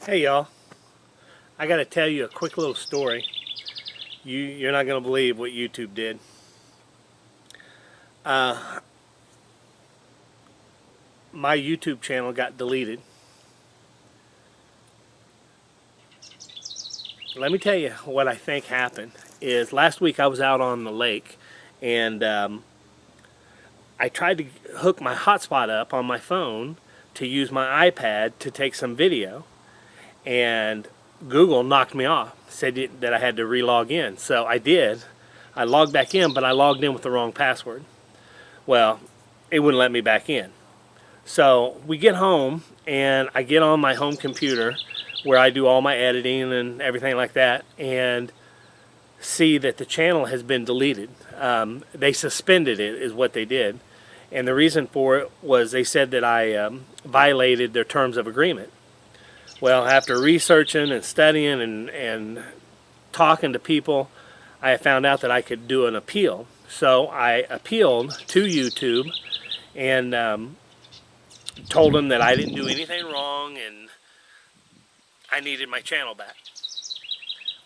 Hey y'all, I gotta tell you a quick little story. You're not gonna believe what YouTube did. Uh, my YouTube channel got deleted. Let me tell you what I think happened. Is last week I was out on the lake, and I tried to hook my hotspot up on my phone to use my iPad to take some video, and Google knocked me off. Said that I had to re-log in. So I did. I logged back in, but I logged in with the wrong password. Well, it wouldn't let me back in. So we get home, and I get on my home computer where I do all my editing and everything like that, and see that the channel has been deleted. They suspended it is what they did, and the reason for it was they said that I violated their terms of agreement. Well, after researching and studying and talking to people, I found out that I could do an appeal. So I appealed to YouTube and told them that I didn't do anything wrong and I needed my channel back.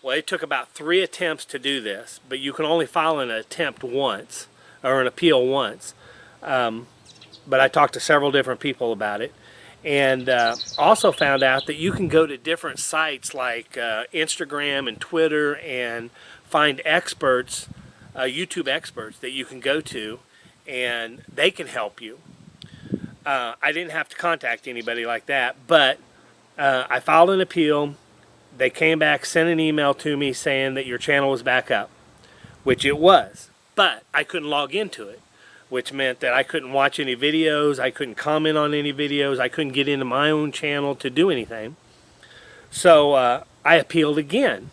Well, it took about 3 attempts to do this, but you can only file an attempt once, or an appeal once. But I talked to several different people about it, and also found out that you can go to different sites like Instagram and Twitter and find experts, YouTube experts that you can go to, and they can help you. I didn't have to contact anybody like that, but I filed an appeal. They came back, sent an email to me saying that your channel was back up, which it was, but I couldn't log into it, which meant that I couldn't watch any videos, I couldn't comment on any videos, I couldn't get into my own channel to do anything. So I appealed again,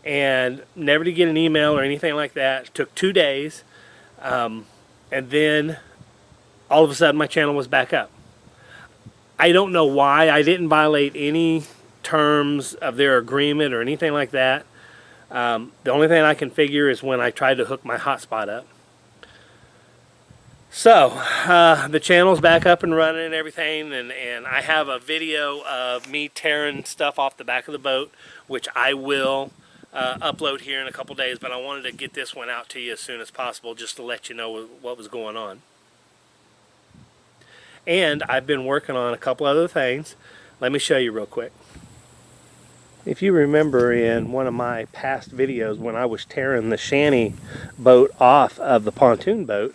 and never to get an email or anything like that. It took 2 days, and then all of a sudden my channel was back up. I don't know why. I didn't violate any terms of their agreement or anything like that. The only thing I can figure is when I tried to hook my hotspot up. So the channel's back up and running and everything, and I have a video of me tearing stuff off the back of the boat, which I will upload here in a couple days, but I wanted to get this one out to you as soon as possible just to let you know what was going on. And I've been working on a couple other things. Let me show you real quick. If you remember in one of my past videos when I was tearing the shanty boat off of the pontoon boat,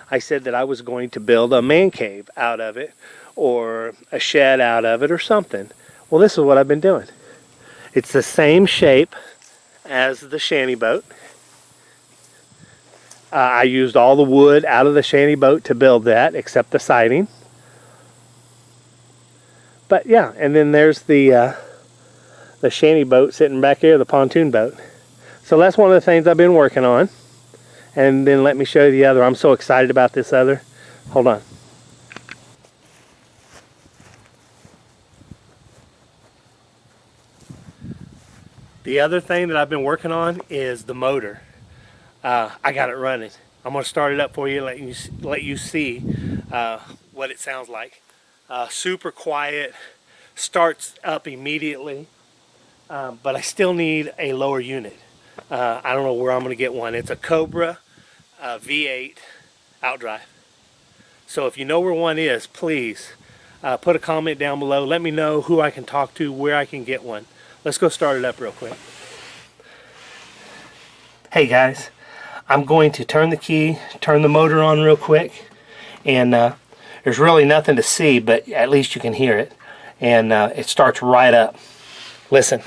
I said that I was going to build a man cave out of it or a shed out of it or something. Well, this is what I've been doing. It's the same shape as the shanty boat. I used all the wood out of the shanty boat to build that except the siding. But yeah, and then there's the shanty boat sitting back here, the pontoon boat. So that's one of the things I've been working on. And then let me show you the other. I'm so excited about this other. Hold on. The other thing that I've been working on is the motor. I got it running. I'm going to start it up for you, let you see what it sounds like. Super quiet, starts up immediately, but I still need a lower unit. I don't know where I'm going to get one. It's a Cobra V8 outdrive. So if you know where one is, please put a comment down below. Let me know who I can talk to, where I can get one. Let's go start it up real quick. Hey guys, I'm going to turn the key, turn the motor on real quick, and there's really nothing to see, but at least you can hear it. And it starts right up. Listen.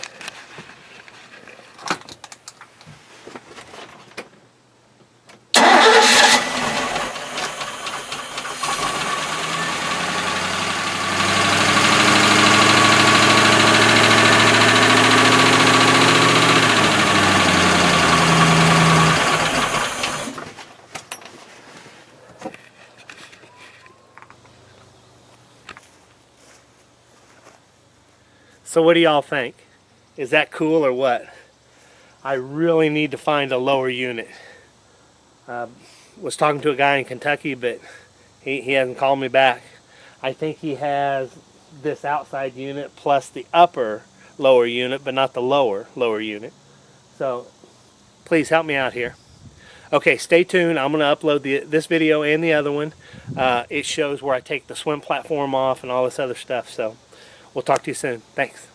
So what do y'all think? Is that cool or what? I really need to find a lower unit. Was talking to a guy in Kentucky, but he hasn't called me back. I think he has this outside unit plus the upper lower unit, but not the lower unit. So please help me out here. Okay, stay tuned. I'm going to upload this video and the other one. It shows where I take the swim platform off and all this other stuff. So we'll talk to you soon. Thanks.